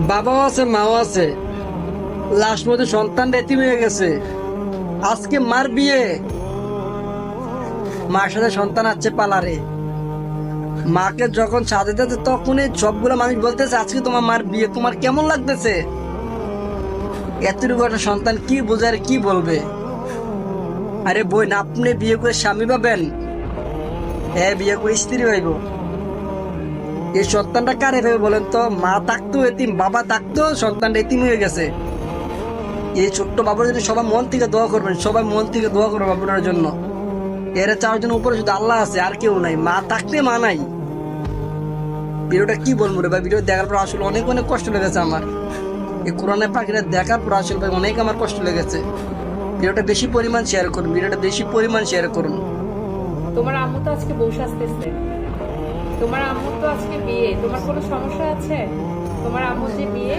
বাবাও আছে, মাও আছে, লাস্ট মধ্যে সন্তান এতিম হয়ে গেছে। আজকে মার বিয়ে, মার সাথে সন্তান আছে পালারে। মাকে যখন সাজাতে তখনই সবগুলো মানুষ বলতেছে আজকে তোমার মার বিয়ে, তোমার কেমন লাগতেছে? এতটুকু একটা সন্তান কি বোঝার, কি বলবে? আরে বোন, আপনি বিয়ে করে স্বামী পাবেন, হ্যাঁ বিয়ে করে স্ত্রী হইব। এই সন্তানটা কারে ভেবে বলেন তো? মা থাকতো এতিম, বাবা থাকতো, সন্তানটা এতিম হয়ে গেছে। এই ছোট্ট বাবুর জন্য সবাই মন থেকে দোয়া করবেন, সবাই মন থেকে দোয়া করবেন বাবুটার জন্য। এরা চারজন উপরে শুধু আল্লাহ আছে, আর কেউ নাই। মা থাকতে মা নাই। ভিডিওটা কি বলবো রে ভাই, ভিডিও দেখার পর আসলে অনেক অনেক কষ্ট লেগেছে আমার। এই কোরআনের পাখিটা দেখার পর আসলে ভাই অনেক আমার কষ্ট লেগেছে। ভিডিওটা বেশি পরিমাণ শেয়ার করুন, ভিডিওটা বেশি পরিমাণ শেয়ার করুন। তোমার আম্মু তো আজকে বউ সাজতেছে। তোমার আম্মু তো আজকে বিয়ে, তোমার কোনো সমস্যা আছে? তোমার আম্মু যে বিয়ে,